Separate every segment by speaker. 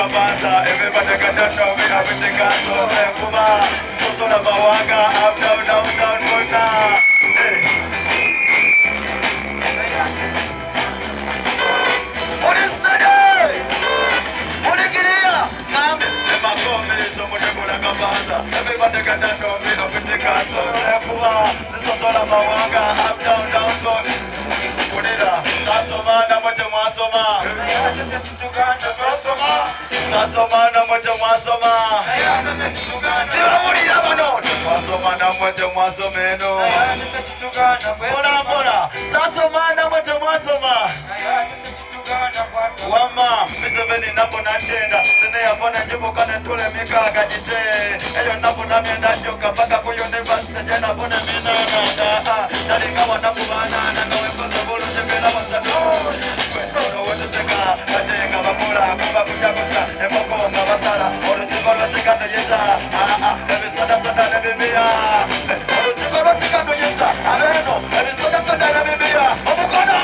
Speaker 1: Kabanda, everybody got that show me, everything got so damn Kuma, so Bawanga, up, down, down, down, Muna. What is that? What is it? Come, Emma Gomez, someone to go to Kabanda, everybody got that show me, everything got so damn Kuma, so Bawanga, up, down, down, down. Sasoma na moja mwasoma Sasoma na moja mwasoma Siwamulira bano Mwasoma na moja mwasomeno Mula mula Sasoma na moja mwasoma Wama Miseveni napo nachenda Sine yafona njibu kane tule mikaga jite Eyo napo namienda njoka Paka kuyo neba stajena pone minana Dalinga wanapu banana Kawe kosa bulu jebela wasadu Kwetono wote seka Ajenga bakula Kumba kujakusa Emoko mawasala Orujikolo chikando yeta Ebi soda soda nebibia Orujikolo chikando yeta Abeno Ebi soda soda nebibia Omukono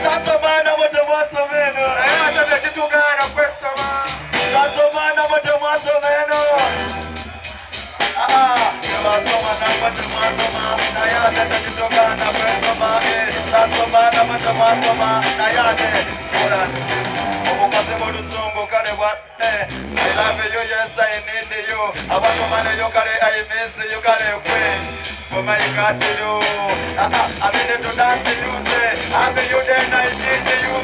Speaker 1: Sasomana wote mwasomeno Ayata chitugana kwesoma Sasomana wote mwasomeno Sasoma na wote mwasoma Ayata chitugana kwesoma Sasoma na wote mwasoma Ayate Omukase muluzungu kale watte I love you, yes I need you Abatomane yo kale I miss you kale kwe For my got you I'm in to dance you say I'm you then I need you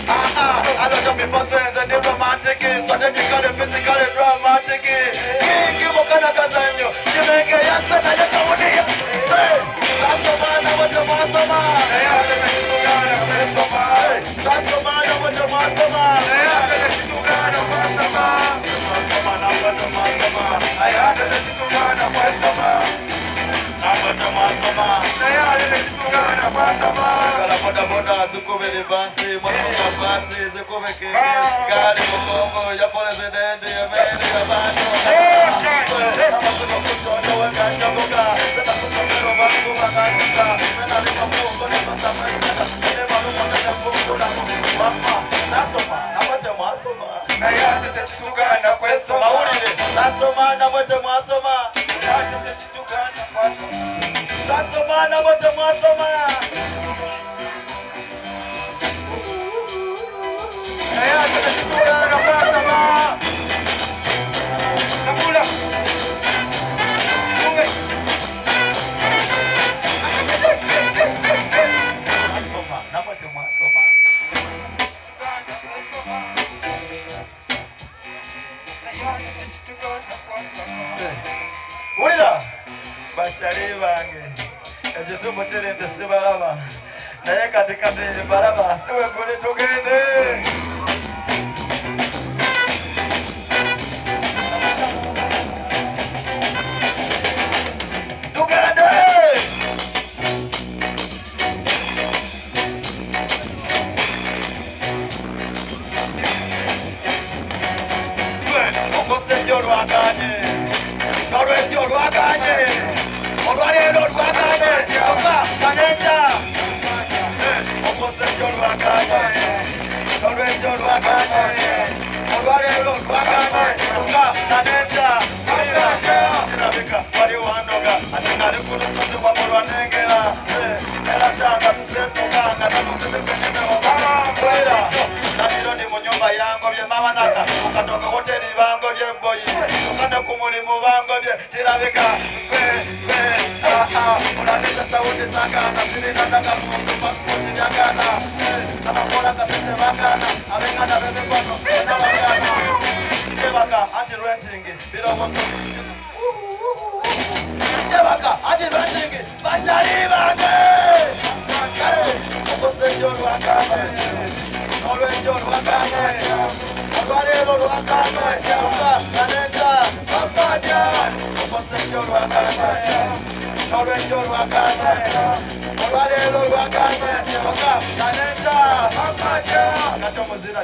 Speaker 1: A lot of people say the romantic strategical, physical, dramatic Give Mokana Kazanyo Chimenge Yasa na Yakawani Sasomana watu mwasoma Ayate chitugana kwesoma Sasomana watu mwasoma Ayate chitugana kwesoma Sasomana watu mwasoma Ayate chitugana kwesoma Watu mwasoma Ayate chitugana kwesoma Kala boda boda zikube libansi Mwamuka basi zikube kiki Gari mukongo ya presidenti ya meni ya banyo Kama kuno kushona weka nyogoka Zeta kusomero vangu makandika Mena lima mungu ni matameseka Ine malumu nene mungu na mungu Mama, nasoma, namote mwasoma Ayate techitugana kwesoma Maulile, nasoma, namote mwasoma Ayate techitugana kwesoma Nasoma, namote mwasoma Ayate techitugana kwesoma Nakula Wila Bachari bange Ejitumbo chile ndesi baraba Naye katikati baraba Siwe kuli tugende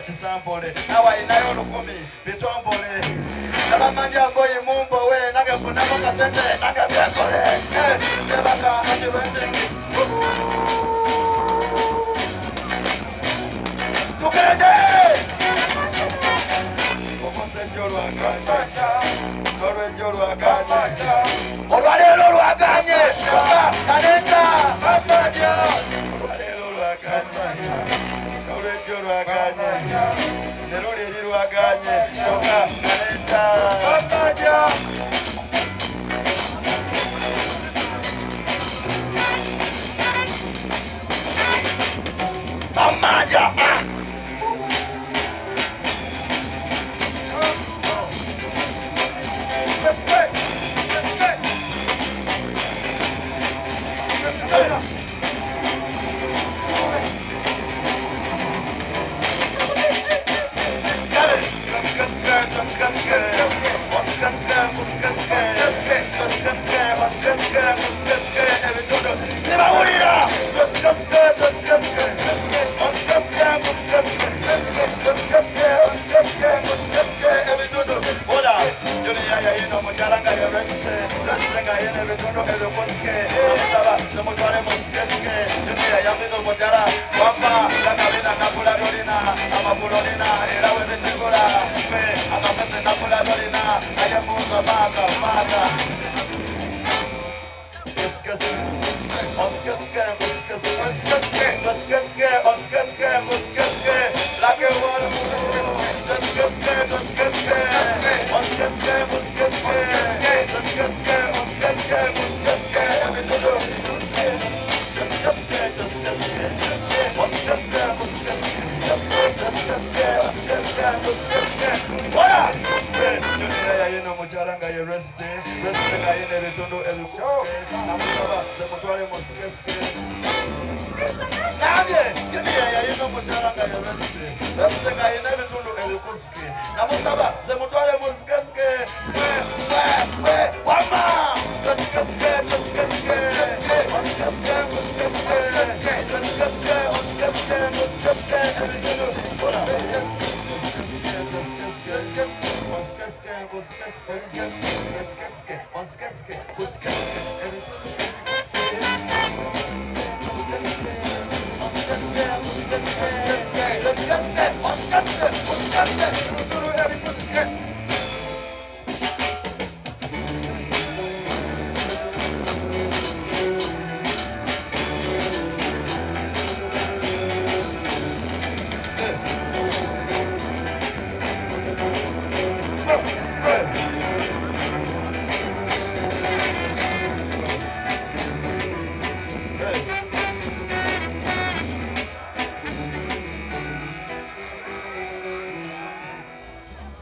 Speaker 1: Chisampole, awa inayo lukumi, pitompole Nabamanja boyi mumbo we, nage funamo kasete, nage biakole Sebaka, aji wentingi Tukende! kaneta amaja walero lwaganya olwejjo lwaganya lero liri lwaganye kyokka kaneta amaja amaja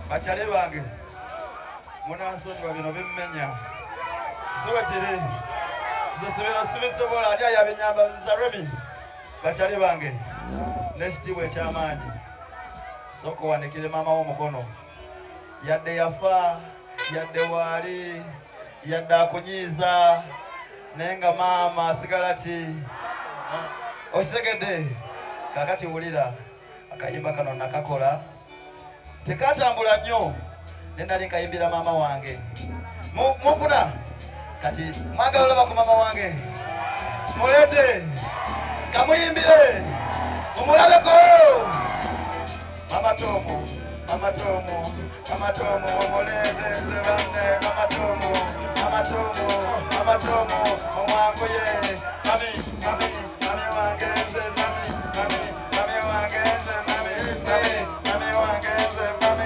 Speaker 1: Bachale bange munansonyiwa bino bimmenya siwekiri zosibino sibisobola ali ayabinyamba Zaremi. Bachale bange nesitiibwa ekyamaanyi sooka owanikire maama wo omukono yadde yafa yadde waali yadde akunyiiza naye nga maama asigala ki osegedde kakati wulira akayimba kano nakakola tekatambula nnyo nenali nkayimbira maama wange mufuna kati mwagala olaba ku maama wange mulete kamuyimbire mumulabeko Mama Tomo omulembeze banne Mama Tomo omwanguye mami wange nze mami wange nze mami wange nze kale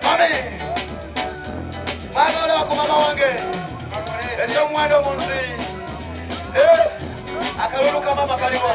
Speaker 1: mami mwagala ku mama wange ekyomwanda omunsi akalulu ka mama kaliwa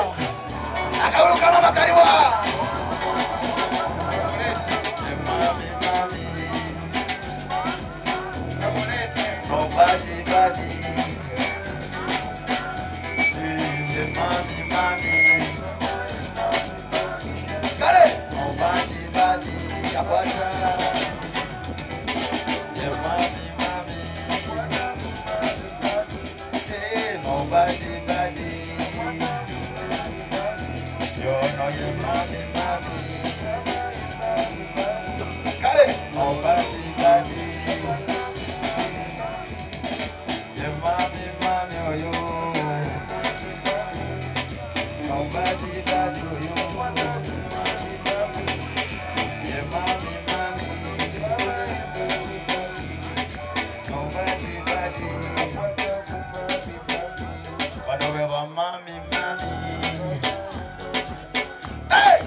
Speaker 1: mami, mami. Hey!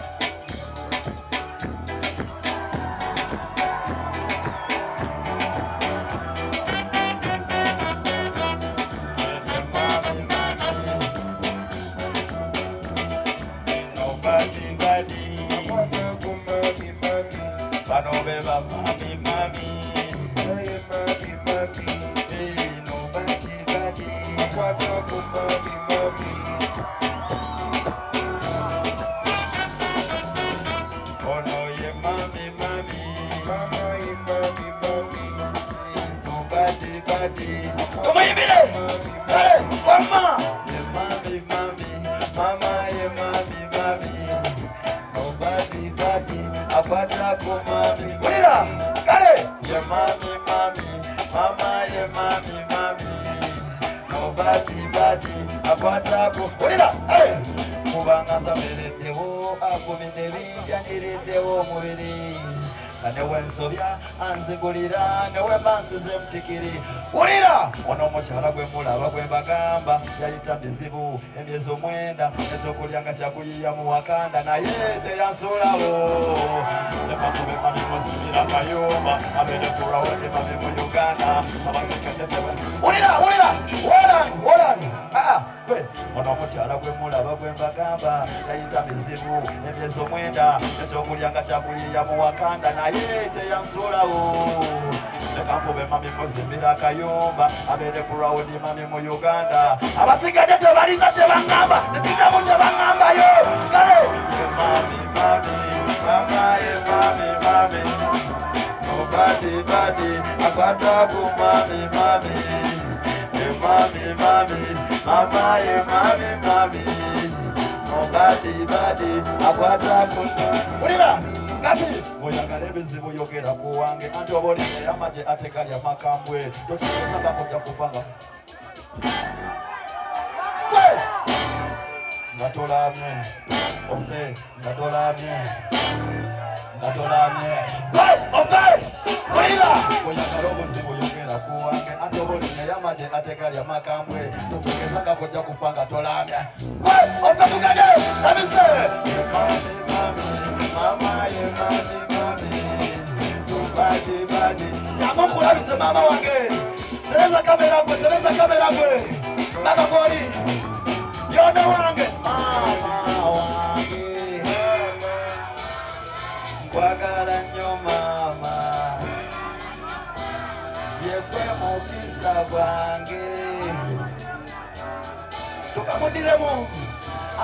Speaker 1: Anzigulira newe mansuze mtikiri ulira ono omukyala gwe mulaba gwe bagamba yayita bizibu emyezi 9 ezokulyanga kyakuyiya mu wakanda naye teyansulawo emakube mami muzimira mayumba abene kurawode mami mu Uganda abasekendetebe ulira Wolan gwe ono omukyala gwe mulaba gwe bagamba yayita bizibu emyezi 9 ezokulyanga kyakuyiya mu wakanda naye teyansulawo Nekampube mami muzimbira kayumba abere kurawudi mami mu Uganda abasigadde tebalina kyebangamba tekigamu kyebangamba-yo kale mami obadi akwata ku mami obadi akwata ku ulira kati oyagala ebizibu yogera ku wange anti obaolina ey'amagye ate kalya makambwe tokikozanga kujja kuvanga nga tolamye ofe nga tolamye ofe olira oyagala obuzibu yogera ku wange anti obaolina ey'amagye ate kalya makambwe tokikozanga kujja kuvanga tolamye ofe tugende abise Mama, badi. Jamu kulabise mama wange. Tereza kamera gwe. Baba goli. Yono wange. Mama wange. Kwagala nnyo mama. Yekwe mukisa gwange. Tukamudiremu.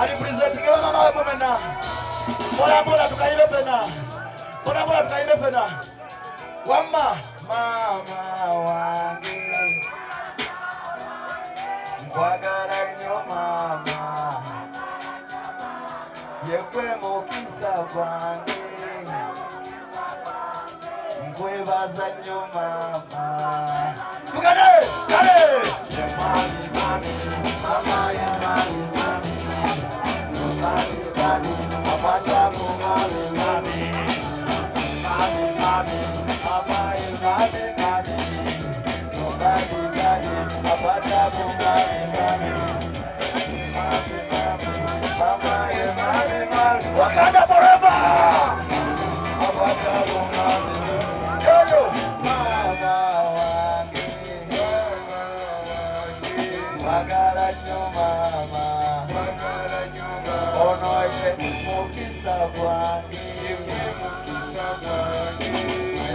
Speaker 1: Ali presentinga mama we mumena. Bola tukaile pena. Wama mama wange. Nkwagala nnyo mama. Yekwe mukisa gwange. Nkwebaza nnyo mama. Tukane kale. Ye mami mama ye mami. Mami, apata ku mami. Mami, apata ku mami. Wakanda forever. Apata ku mami. Yo, mama wange. Magala nyo mama. Ono ye mukisa gwange.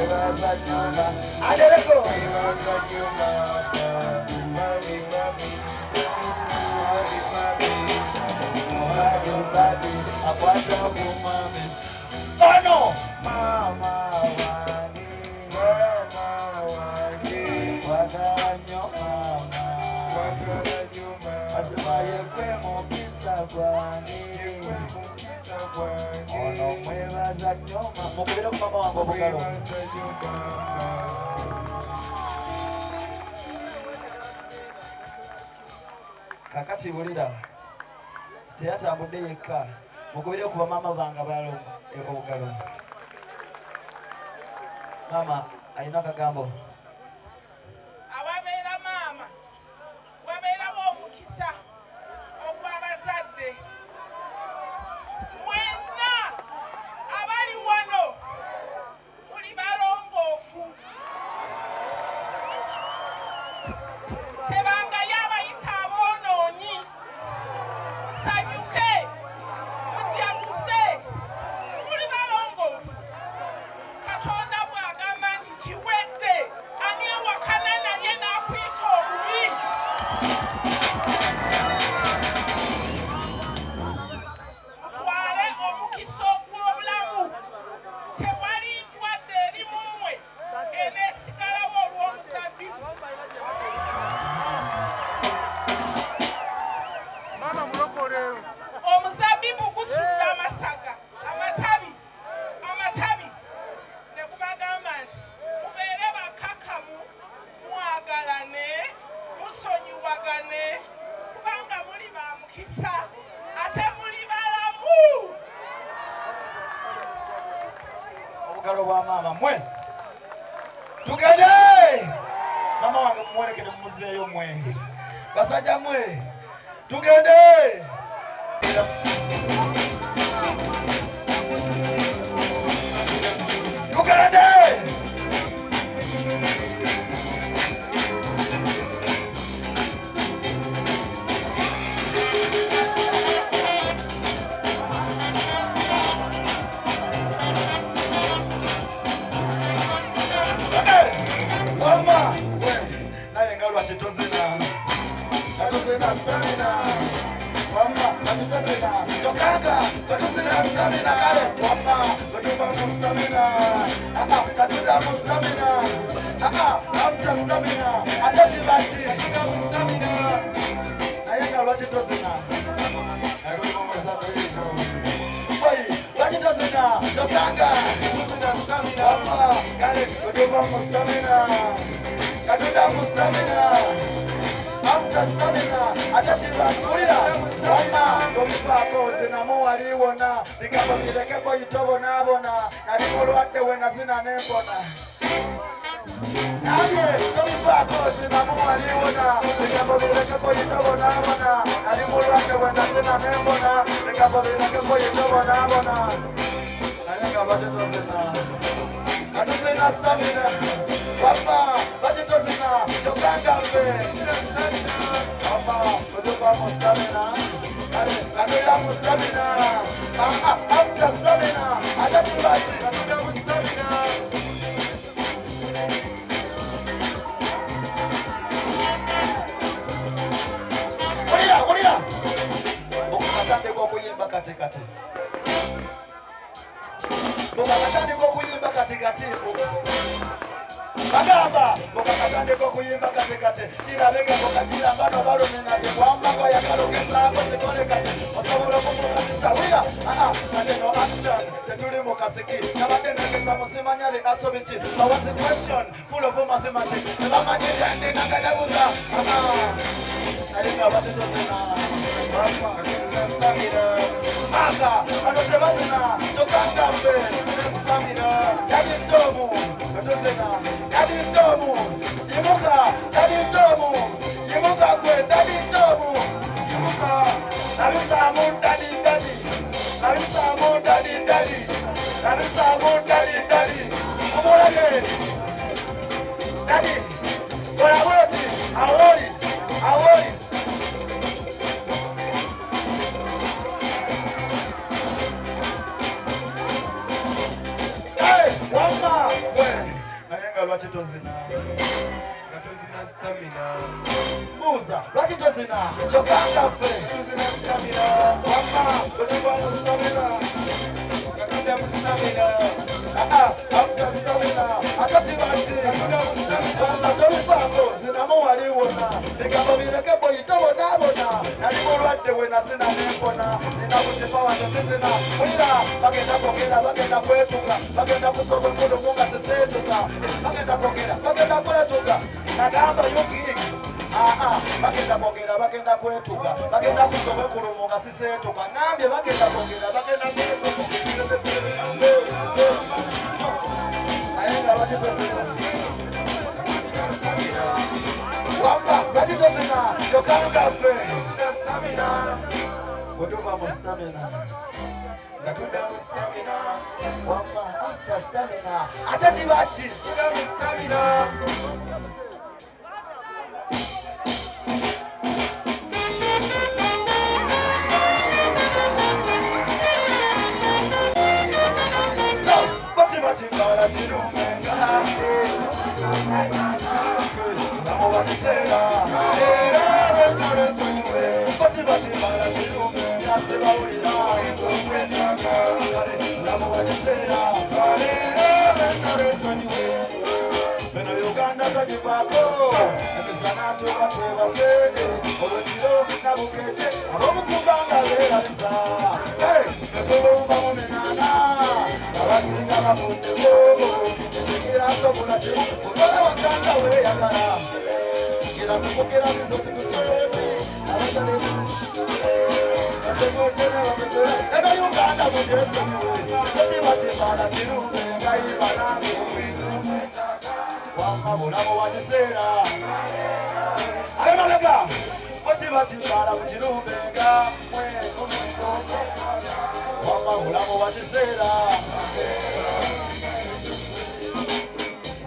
Speaker 1: Ebaza nyuma. Adereko. Ebaza nyuma. Mami. Akwata ku mami. Ono. Mama wange. Wakala nyo mama. Asema yekwe mukisa gwange. Ono mwebaza nnyo mukubire ku mama wange obugalo. Kakati bulira teyatambudde yekka mukubire ku bamama bange abalo obugalo. Mama alina akagambo.
Speaker 2: Awabeera mama wabeera w'omukisa ogwa
Speaker 1: Mama mwe tugende mama wange mumwolekere mumuzeeyo mwe basajja mwe tugende tugende Mama, naye nga lwaki tozina stamina Mama, lwaki tozina kyokanga katuzina stamina kale Mama, katuva mu stamina katuda mu stamina amuta stamina ate kibaki katuda mu stamina naye nga lwaki tozina lwaki tozina kyokanga katuzina stamina Mama, kale katuva mu stamina katuda mu stamina amuta stamina ate kibaki ulira Mama, ngomufaako zinamu waliwona bigambo birekeko yitobonaabona nali mulwadde we nazina nembona Nabye, ngomufaako zinamu waliwona bigambo birekeko yitobonaabona nali mulwadde we nazina nembona bigambo birekeko yitobonaabona naye nga batitozina katuzina stamina Mama, batitozina kyokanga ffe Mama, kutuva mu stamina katuda mu stamina amuta stamina ate kibaki katuda mu stamina ulira okukatandika okuyimba katikati okakatandika okuyimba katikati bagamba okakatandika okuyimba katikati kirabeke okakiramba nobalumina ti bwambako yakalogezaako zikole kati osobola okumukanisa wira kati no action tetuli mu kasiki nabadde negeza musimanya reaso biki bawas question full of mathematics nebamanyirandinagadabuza naye nga batitozina stamina aka bano tebazina kyokangaffe stamina yaditomu katuzina yaditomu yimuka yaditomu yimuka gwe daditomu yimuka nabisamu dadidadi nabisamu dadidadi nabisamu dadidadi omulage dadi oyabweti awoli awoli Wama we naye nga lwaki tozina katuzina stamina buuza lwaki tozina kyokanga ffe tuzina stamina wama kutuva mu stamina katuda mu stamina amuta stamina ate kibaki katuda mu stamina tobifaako zinamu waliwona bigambo bireke boyitobonaabona nali mulwadde we nazina nembona nina kutipawange sizina ulira bagenda kwogera bagenda kwetuga bagenda kusoba enkulumu nga siseetuga bagenda kwogera bagenda kwetuga nagamba yugig bagenda kwogera bagenda kwetuga bagenda kusoba enkulumu nga siseetuga ngambye bagenda kwogera bagenda kwetuga naye nga bakitozina wamba bakitozina kyokangaffe stamina kutuva mu stamina katuda mu stamina wamba after stamina ate kibaki tuda mu stamina Chibala chirume Naseba ulira Kwetaka Lamo wajisera Beno Uganda twajibako Emisana tubatweba sede Olwekiro nabukete Abomukubanga beerabisa Netulumba mumenana Abasinga bamunde bobo Ekigira sobola te Mukola wakanda weyagala Kira sokokera zizo tukusoyemi Abatale Eno Uganda mujeso niwe Ekibatibala kirume Ngayibanami Wama mulamo wajisera Ayamalega Batibala kuchirumbe Ngamwe Wama mulamo wajisera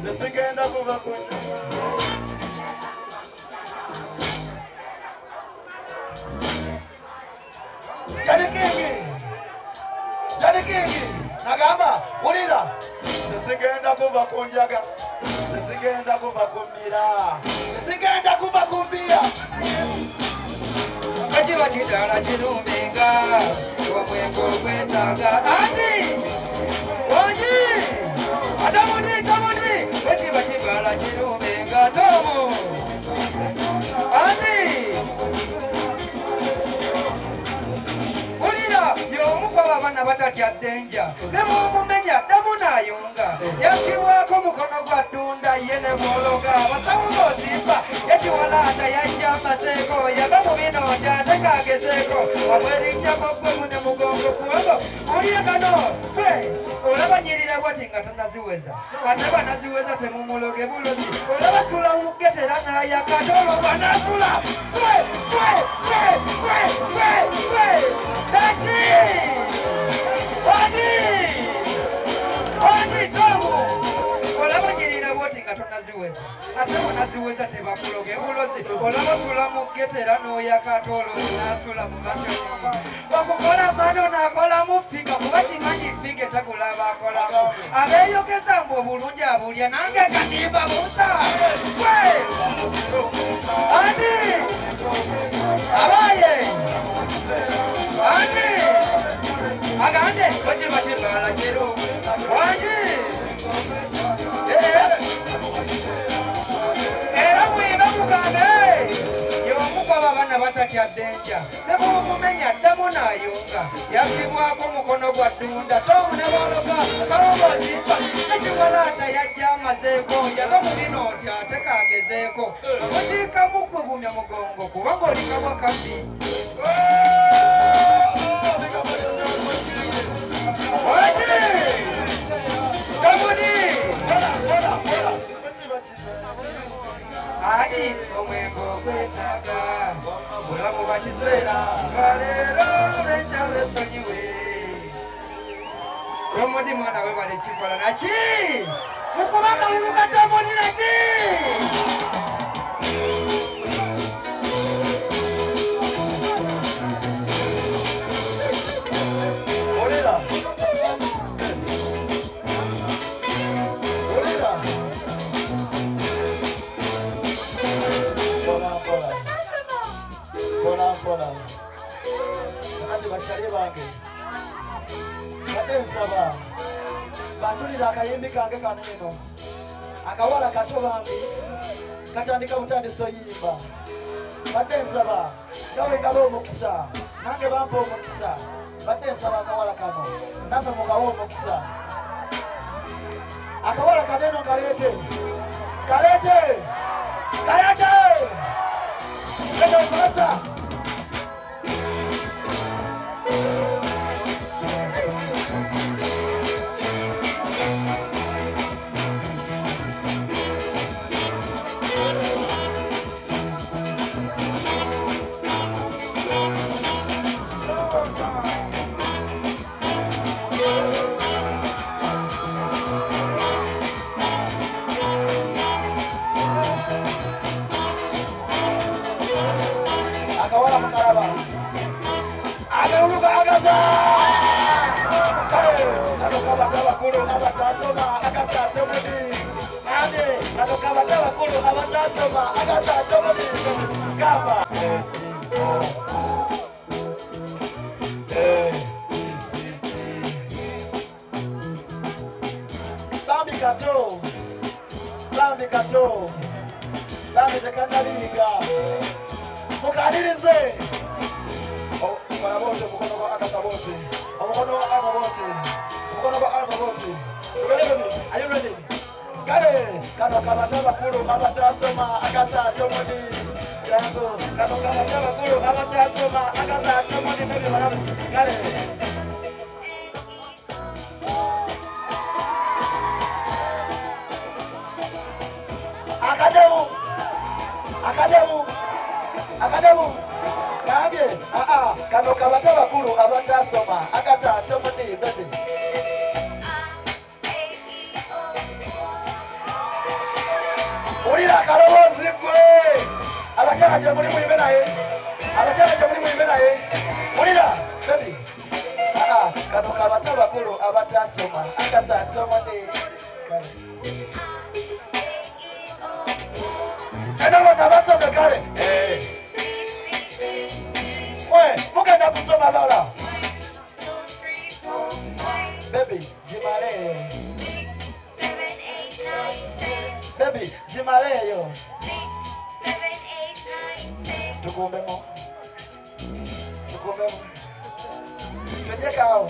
Speaker 1: Zesigenda kuva kwenye Yani kingi Nagamba ulira Zesigenda kuva kunjaga Zesigenda kuva kumbira Zesigenda kuva kumbia Kachiba chidala chirumenga Wamwengo kwetaga Ati Oji Tamuni Kachiba chibala chirumenga Tomu Ati Yomukwa abana batatya denja nemumumenya damunayunga yakiwako mukono gwa ddunda ye ne bwologa basawo bozimba yakiwalaata yajja amaseeko yava mu bino nti kagezeeko wabwerinnyako gwe mune mugongo kubanga olya kano twe olaba nyirira bwati nga tonaziweza ate banaziweza temumuloge bulozi olaba sula mugetera nayakatolo bwanasula Wadi Tomu olaba nyirira bwoti nga tonaziweza ate bonaziweza tebakuloge bulozi olaba sula mugetera noyakatolo nasula mu mashoni okukola mano nakola mufika kuba kimanyi fike takulaba akolako abeeyogeza mbu obulungi abulya nange katimba busa ati abaye ati agande kochiba chibala chero wanji era mwiba mugambe yomukwa babana batatya denja nebumumenya ddamu nayunga yakibwako mukono gwa ddunda tomu ne bologa kalobozimba ekiwalaata yajja amazeeko yava mu bino nti ate kagezeeko omukiikamu gwe bumya mugongo kubanga olikabwa kambi Adi omwengo kwetaga Mulamu bakizera Kalero benchawe sonyiwe Omudi mwana we bale chikola nachi Mukubanga wimuka tomudi nachi Olera Pola Ati bachali bange Badensaba Batulira akayimbi kange kaneno Akawala kato bambi Katandika butandiso yimba Badensaba Gawe gawe omukisa Nange bampa omukisa Badensaba akawala kano Nafe mugawe omukisa Akawala kaneno kalete Kendo sata Akawala makaraba Agauluka agaza Akabatawa kulu abatasoma Agatasomudi Nane Akabatawa kulu abatasoma Agatasomudi Kaba kato. Lambi kato. Lambi tekandaliga. Mukadirize. Oh, para bote mukono kwa akata bote. Mukono kwa akata bote. Mukono kwa akata bote. Are you ready? Kare, kano kabataba kulu abatasoma akata tomoni. Yango, kano kabataba kulu abatasoma akata tomoni nabi marabisi. Kare. Akademu. Kage, kano kabataba kulu abatasoma akata tomoni baby. Ulira karobozi gwe. Abachana je muri muyimbe naye. Ulira baby. Kano kabataba kulu abatasoma akata tomoni. Eno nabasoma kale. Mugenda kusoma bala. Baby, jimaleyo. Baby, jimaleyo. Tukumbemo. Tweje kao.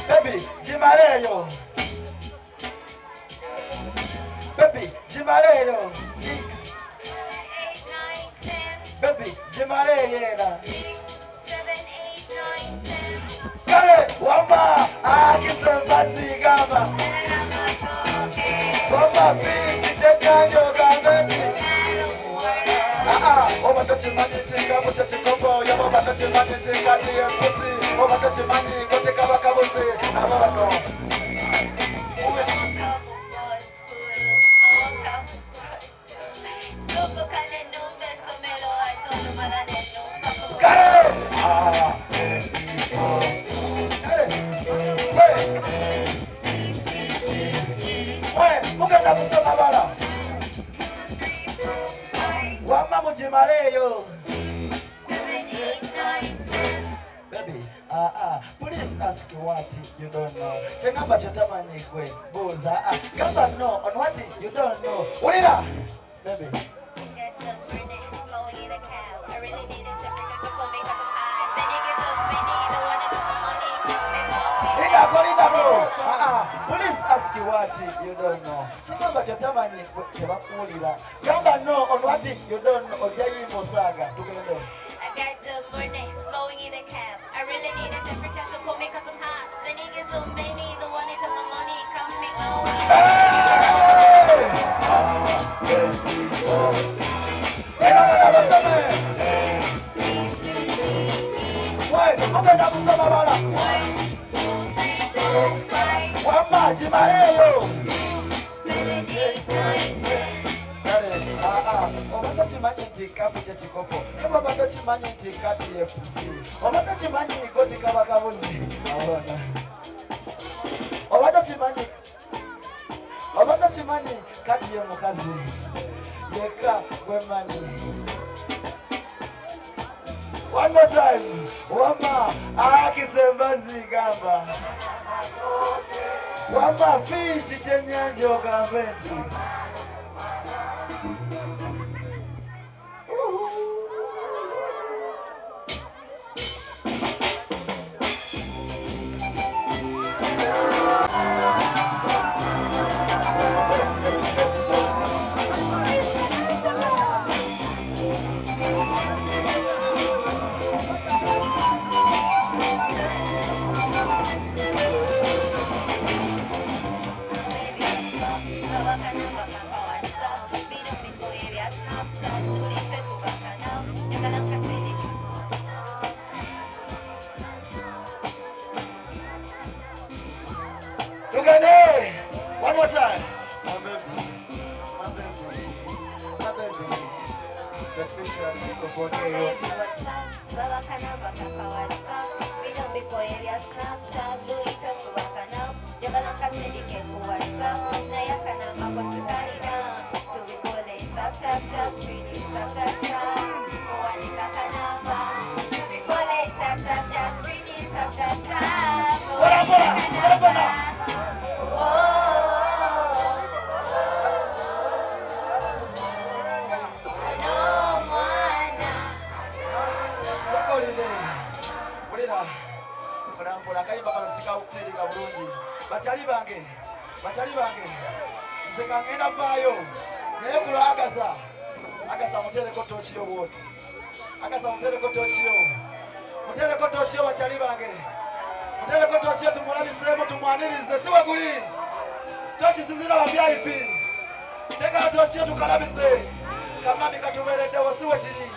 Speaker 1: Baby, jimaleyo. Baby, jimaleyo. Baby, jimaleyo yena. Kare, wamba, akisembazi gamba. Wamba, fisi chekanyo gambeti. Oba tochi mani tinga mucha chikopo. Yabo batochi mani tinga tiye pusi. Oba tochi mani kote kaba kabusi. Abono. Kare! Mugenda kusoma bala. Wama mujimaleyo. Baby, please ask what you don't know. Chengamba chotamanyi kwe. Buza, kamba no on what you don't know. Ulira, baby. Police ask you what you don't know. Chingamba chotamanyi kebakulira. Kamba no on what you don't know. Ojayi mosaga. Tugende.
Speaker 2: I got the money flowing in the cab. I really need a temperature to cool me cause I'm hot. The niggas so many, the one that took my money, come make my
Speaker 1: Jimareyo. Obanda chimanyi nti kapu kyekikopo kaba obanda chimanyi nti kati yepusi obanda chimanyi goti kaba kabuzi obanda chimanyi kati ye mukazi yeka gwemanyi. One more time. Wama akisembazi gamba. Wama fishi chenyanja ogambe nti. Together, one more time. My baby. The fisher before you. What up? mpola kayimba kalasika ukirika bulungi bachali bange nze kangenda vaayo naye kula Agatha mutereko tochiyo bwoti Agatha mutereko tochiyo bachali bange mutereko tochiyo tumulabisemo tumwanirize siwe kuli tochi sizina ba VIP teka tochiyo tukalabise kamami katubereddewo siwe kiri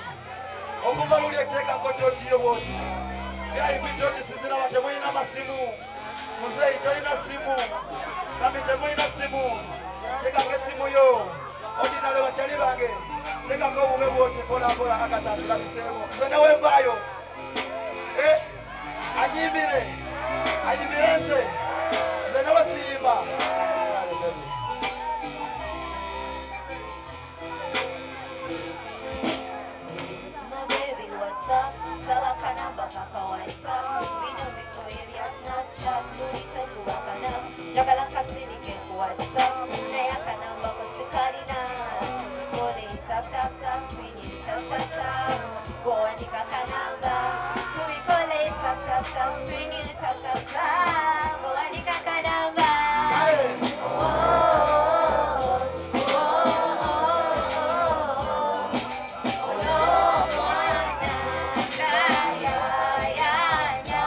Speaker 1: okuva luli eteekako tochiyo bwoti VIP tochi sizina batemuyina masimu muzeyi toyina simu kami temuyina simu tekako esimu yo ordinary bachali bange tekako obube bwoti mpola Agatha tulabisemo nze newevaayo anyimire nze newe siyimba
Speaker 2: Jagalan kasini ke kuwatsa Naya kanamba kusikarina Gole tap tap tap Swinging cha cha cha Goani kakanamba Tui gole tap tap tap Swinging cha cha cha Goani kakanamba Oh oh oh oh Oh no mwana Kaya ya ya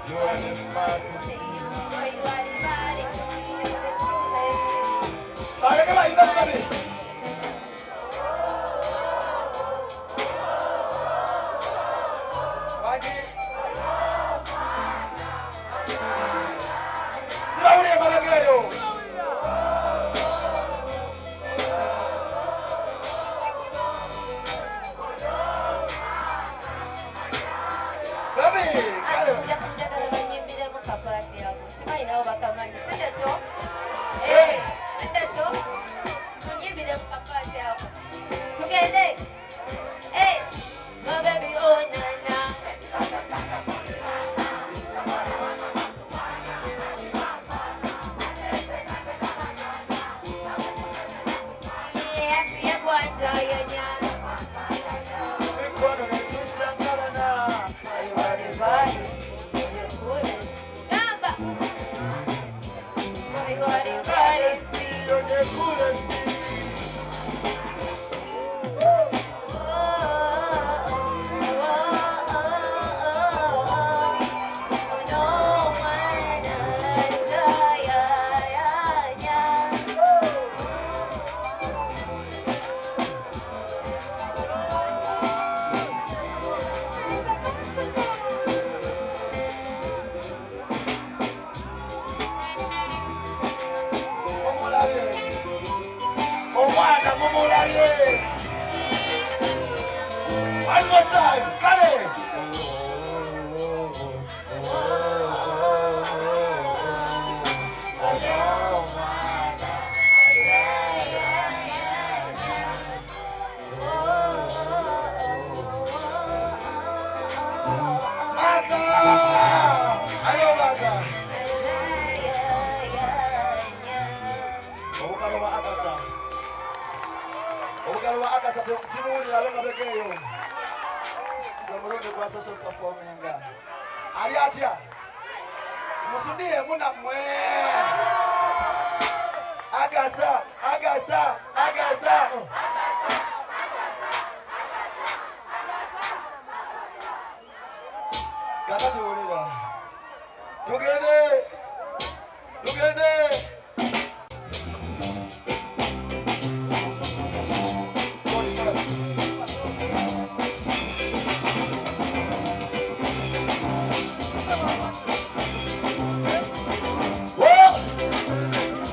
Speaker 1: You are the smartest. One more time, got it! Agatha simuwulira abenga begeeyo gwe mulungi gwasoose okupafominga ali atya musuddiye munammwe Agatha kakati wulira tugende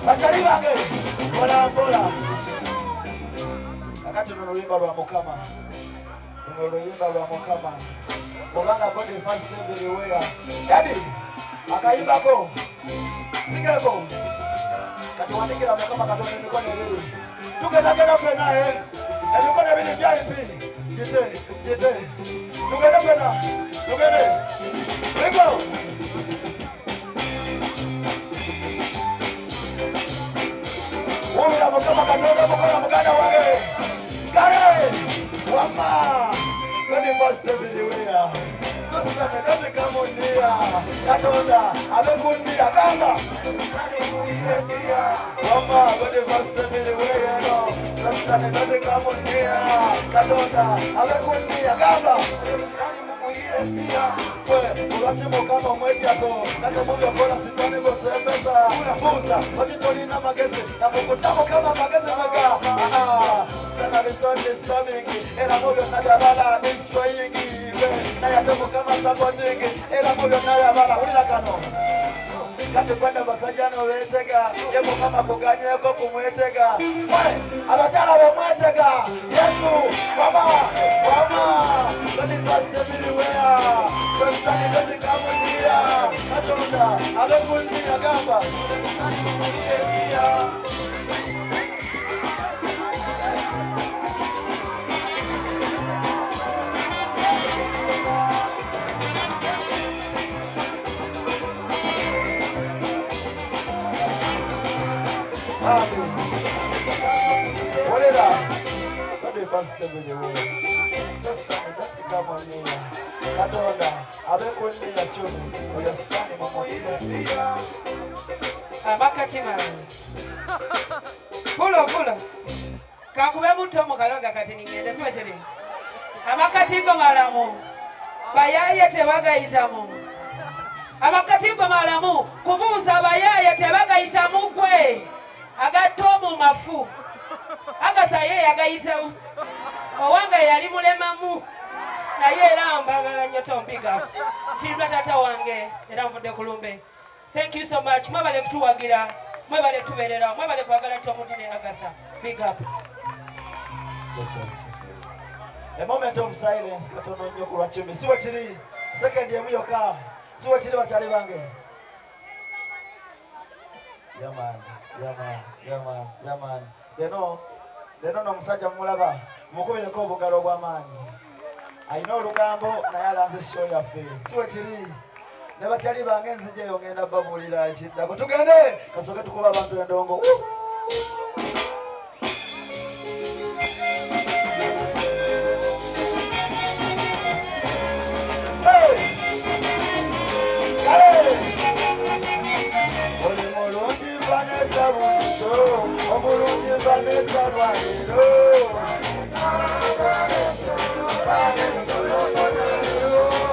Speaker 1: bachali bange mpola kakati luno luyimba lwa Mukama ngoluyimba lwa Mukama kubanga God first everywhere. Daddy akayimbako sigeko kati wandikira Mukama Katonda emikono ebiri tugendagenda fena emikono ebiri gyaipi jite tugende fena tugende Lego Wula Mukama Katonda mukola muganda wange Gare Wama God first everywhere. Sister Nedoti kamundia Katonda abekundia kamba Wama God first everywhere. Sister Nedoti kamundia Katonda abekundia kamba Ulati Mukama mwediako Kato mubi wakola sitoni gosembeza Buza, wajitolina magezi Na mukutamu kama magezi mega Stana lison disturbing Era mubi wanadabala destroying Na yatemu kama supporting Era mubi wanadabala Ulila kano Kati kwenda basajano wetega Ye Mukama kuganyeko kumwetega Abachala wamwetega Yesu Wama Kani paste miliwea Sostani dozi kamunia Katonda Abekundia gamba Amen. What is that? Kani paste miliwea Sostani dozi kamunia Katonda abekundia chuni Uyastani mumuile
Speaker 3: Abakati mara Pulo Kakube muto mukaloga kati ningende siwa shiri Abakati go malamu Bayaye tebagayitamu Abakati go malamu Kubuuza bayaye tebagayitamu gwe Agatomu mafu Agasaye agayitamu Owanga yali mulemamu Naye era mbagala nnyo tompiga Kirima tata wange era nvudde kulumbe. Thank you so much. Mwebale kutuwagira, mwebale tuberera, mwebale kwagala nnyo omuntu ne Agatha. Big up.
Speaker 1: So sorry. A moment of silence katono nnyo kulwa chumi. Siwo kiri second emu yokka. Siwo kiri bakyali bange. Yeah man. Leno n'omusajja mumulaba mukubireko obugalo obw'amaanyi. Ayina olugambo naye alanze show yaffe. Siwo kiri ne bakyali bange nzijeyo ngenda babuulira ekiddako. Tugende kasooke tukuba abantu endongo. Oli mulungi Vanessa bulijo, omulungi Vanessa lwaliro.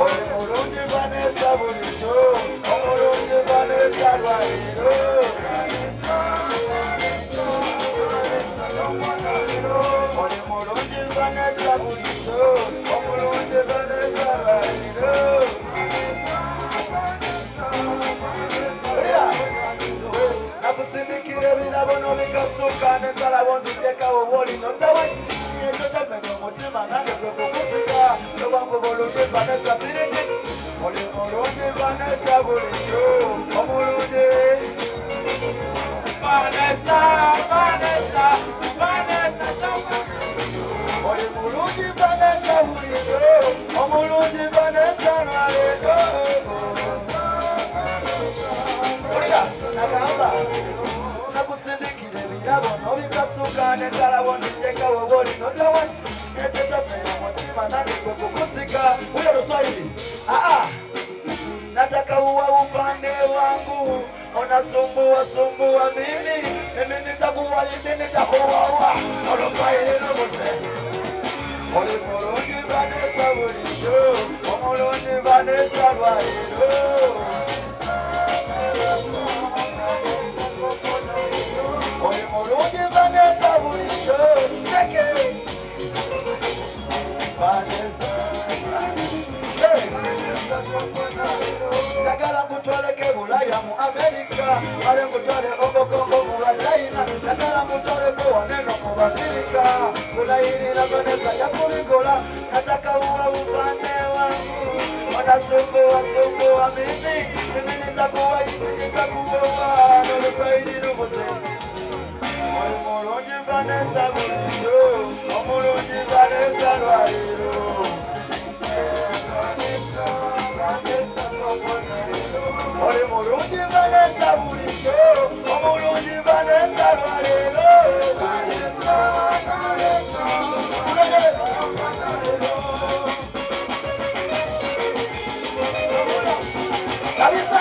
Speaker 1: Oli mulungi Vanessa bulijo, omulungi Vanessa lwaliro. Oli mulungi Vanessa bulijo, omulungi Vanessa lwaliro. Nakusindikire birabono bikasuka nesala wonzijeka oboli notawe ekyo kyamenya omutima nange gwe kukusika lwangu bulungi Vanessa siriti oli mulungi Vanessa bulijo omulungi Vanessa oli mulungi Vanessa bulijo omulungi Vanessa lwaliro. Nagamba nakusindikire birabono bikasuka nesala wonzijeka oboli notawe ekyo kyamenya omutima nange gwe kukusika. Huyo Luswahili nataka uwa upande wangu unasumbua mimi nitakuwa hivi nitakuwa Luswahili nobuze. Oli mulungi Vanessa bulijo omulungi Vanessa lwaliro. Oli mulungi Vanessa bulijo teke Vanessa Tagala ngutwaleke Bulaya mu Amerika ale ngutwale Kongo mu China tagala ngutwaleke waneno mu Amerika kulayirira Vanessa yakulikola nataka sumbua mimi nitakuwa hivi nitakuwa nolo saidi nubuze Omulungi Vanessa bulijo omulungi Vanessa lwaliro Oli mulungi Vanessa bulijo omulungi Vanessa lwaliro Kabisa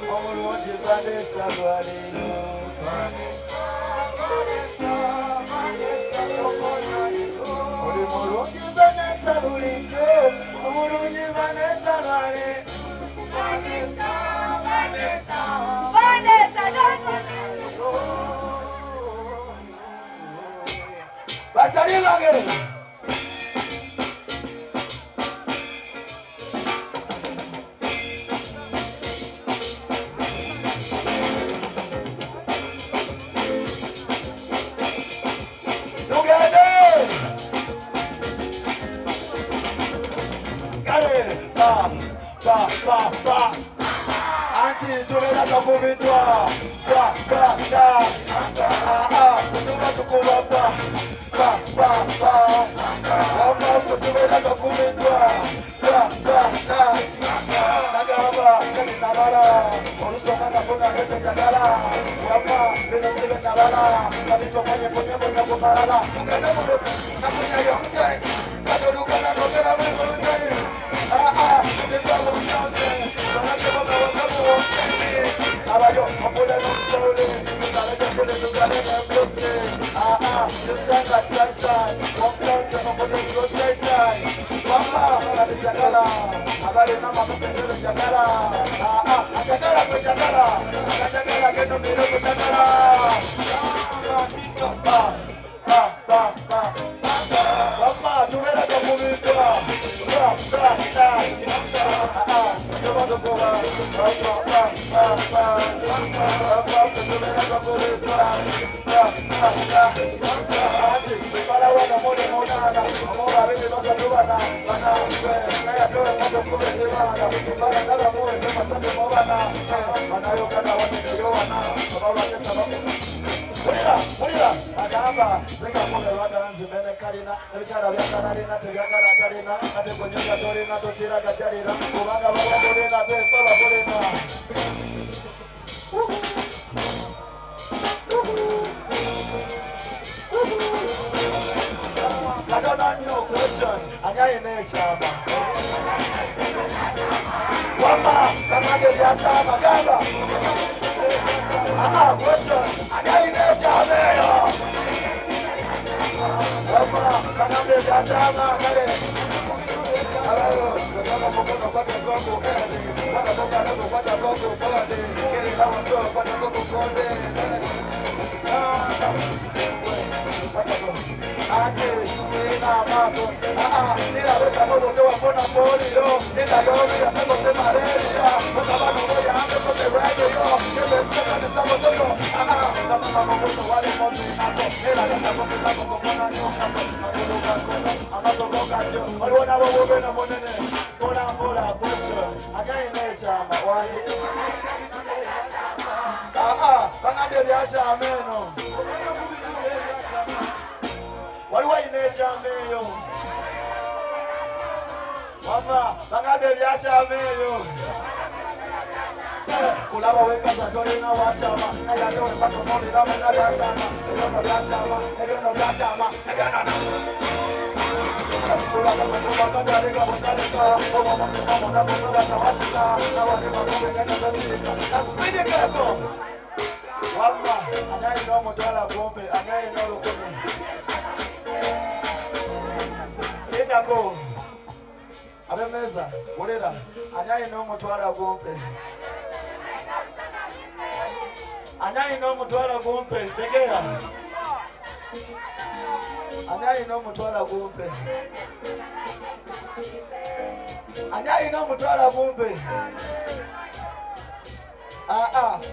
Speaker 1: omulungi Vanessa lwaliro oli mulungi Vanessa bulijjo omulungi Vanessa lwaliro bakyali bange ba anti tunaenda tukubitwa tunaenda tukubapa kama tunaenda tukubitwa nagamba nabala olusoma nabona njagala wama bino sibe nabala kabito kwenye na kufarala ugenda mudoto nakunyayo mzee kadolukana nogera mzee ndivyo mshanse abayo mapole n'omusole tukaleke kule tukaleke mbose you shine like sunshine omusanse mapole association wama alijagala abali n'amasendero jagala ajagala kwejagala akajagala gendo mbiro kwejagala wama tubera kakubitwa Mulira agamba zekakola baganzi mene kalina ebikyala byakalina tebyagala talina ate konyoga tolina tokiraga jalira kubanga babatolina tekola tolina I don't know your question, and I ain't chama. Wama, kamande ya chama gamba. Question, and I ain't chama. Wama, kamande ya chama gale. Ayo, kama mkono kwa gongo kale. Kama mkono kwa gongo kale. Kile kama sio kwa gongo konde. Ate na maso tira weka moto toa pona polio tira dobi ya sako sema relia kwa sababu moja hapo kwa radio kile sasa ni sako soko kama mama moto wale moto naso hela kama kwa kwa nyoka so amazo boka ndio waliona wao na monene bola question again chama wani bangade byacha ameno waliwa inechameyo wama bangade byacha ameyo kulaba weka za dole na wachama na yale mpaka moni na mna byachama ndio byachama ndio byachama kula kama kama ndega ndega kama mama na mama na wachana na wale mambo kana speed kako wama anaye ndo mtwala pombe anaye ndo lokoni Ndako abemeza olera anaye ndo mtwala pombe anaye ndo mtwala pombe tegera Anyayi no mutwala kumpe. Anyayi no mutwala kumpe.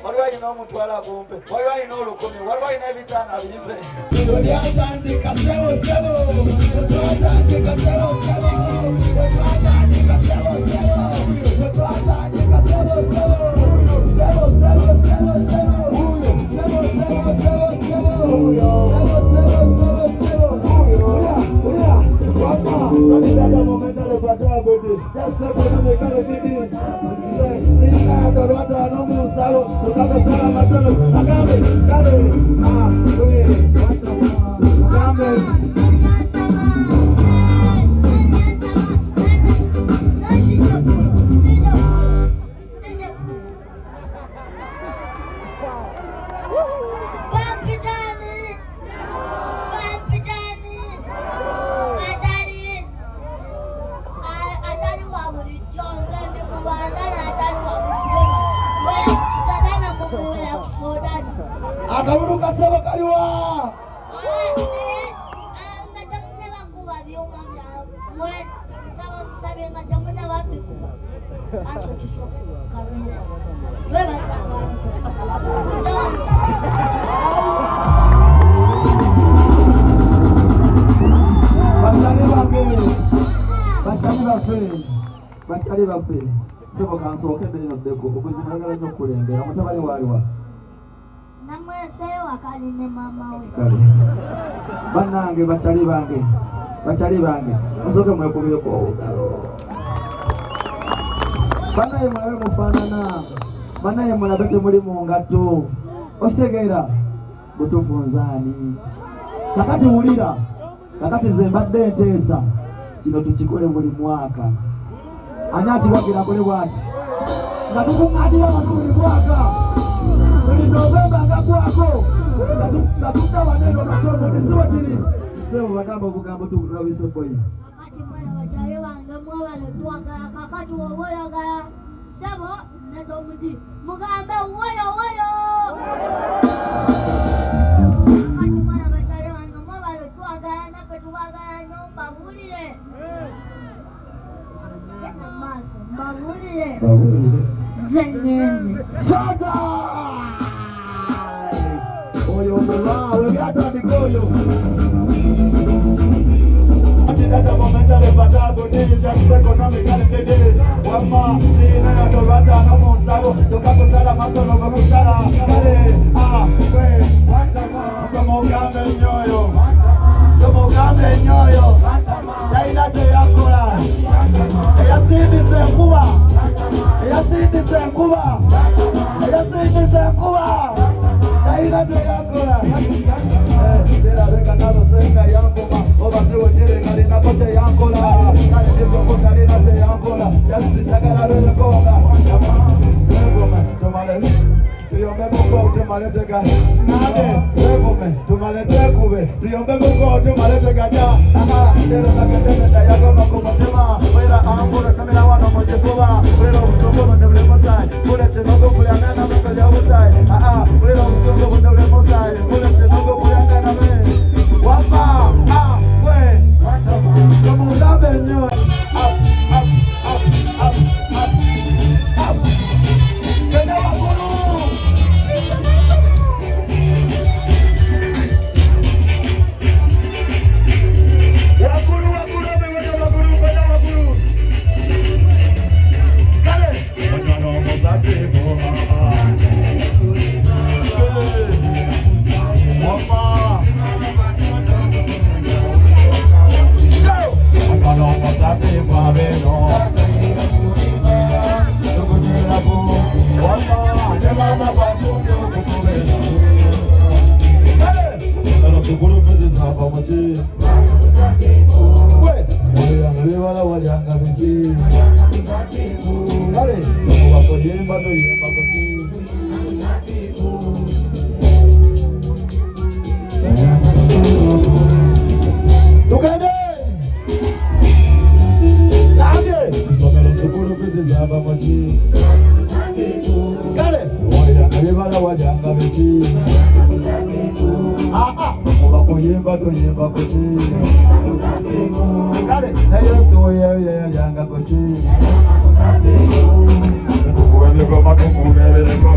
Speaker 1: Waliwo ino mutwala kumpe. Waliwo ino olukumi. Waliwo ino ebitaano bimpe. Twatandika sebo sebo. Twatandika sebo sebo. Twatandika sebo sebo. Twatandika sebo sebo. Sebo sebo sebo sebo. Sebo sebo sebo sebo. Sebo sebo sebo sebo. Ulia. Wapa. Nanditaka momentale patagodi. Just step on the car of this. Sina dorota no musalo. Tukakosala matolo. Agambe. Kale. Akaruka saba kaliwa.
Speaker 4: Ngadamne bakuba byuma bya mwe saba sabe ngadamne babi. Anso tusoke kabile. Beba saba.
Speaker 1: Bachali bafe. Sebo kansoke mbere no deko okuzimagala nyo kulembera mutabali waliwa.
Speaker 4: Namwe seyo akali ne mama we.
Speaker 1: Kale. Banange bachali bange. Musoke mwekubire ko utalo. Banaye mwawe mufanana. Banaye mulabete muri mu ngato. Osegera butufunzani. Kakati ulira. Kakati zembadde nteesa. Kino tukikole buli mwaka. Anyati wagira kole bwati. Ngatukungadira buli mwaka. Buli Novemba ngakwako. Ngatuka waneno matono nisiwa tiri. Sebo bagamba bugambo tukulabise boy.
Speaker 4: Kakati mwana bachale wange mwabale twagala kakati woyagala. Sebo netomudi. Mugambe woyo. Kakati mwana bachale wange mwabale twagala nafe tubagala nyumba bulire. Maso mbavulire. Zengenze.
Speaker 1: Sata! Oyo mwawe gatandikoyo. Data momentale patago ni just economically bede. Wama sina ya dorata no musalo. Tokako sala masono bakusala. Kale we watama tomogambe nyoyo. Tomogambe nyoyo. Yainate yakula. Eyasindi senkuba. Eyasindi senkuba. Eyasindi senkuba. Yainate yakula. Sera beka nalo senga yankoma. Oba sewo tere kali na koche yankola. Kali ndipo kali na te yankola. Yasi takala bele konga. Tomale. Tuyombe Mungu tumaletega. Nade. Tumalete kube. Tuyombe Mungu tumaletega ja. Tero nakatene dayako makopatema. Wera ambura kamera wana mojekuba. Wera usongo mndebele mosai. Kule tenogo kule anana mbele ya usai. Wera usongo mndebele mosai. Kule tenogo kule anana mbele. Wapa. We. Watama. Tomulambe nyo. Up. Kenya wakulu. bakuyimba tuyimba kuti kale na Yesu yeye yanga kuti kuwebeko makukubereko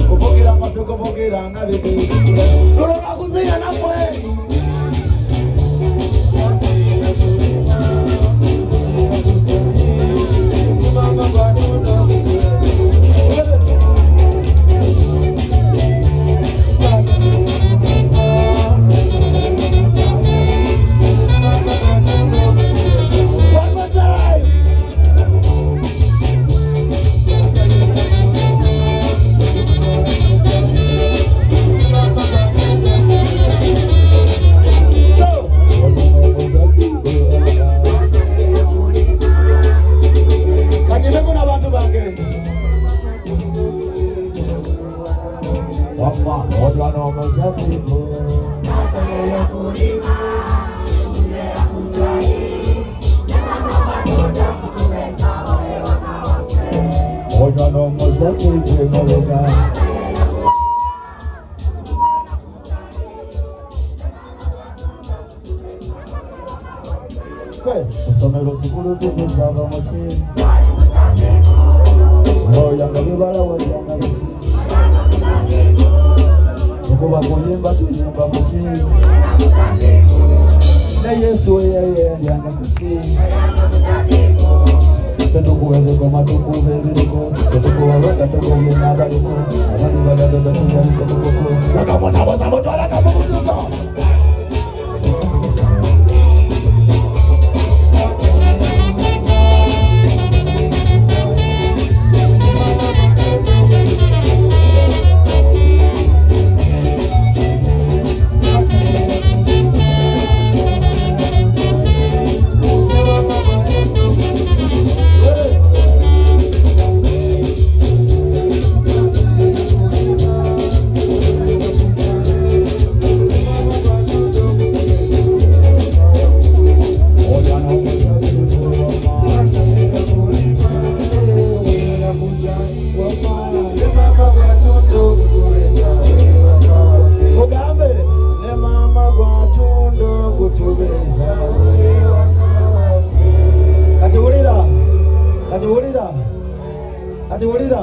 Speaker 1: kuvugira amatuko vugira ngabiki tuloka kuzina namwe usomero sikulu tuzizava muchini oyanga bibala wajanga muchini ukuba kuyimba tuyimba muchini na Yesu yeye yanga muchini tetukuwezeko matukubeviriko tetukuwaweka tukuvinagaliko abandi bagadodotuyaikotukuku wakamotabosabotwalakamukutuko Ati ulira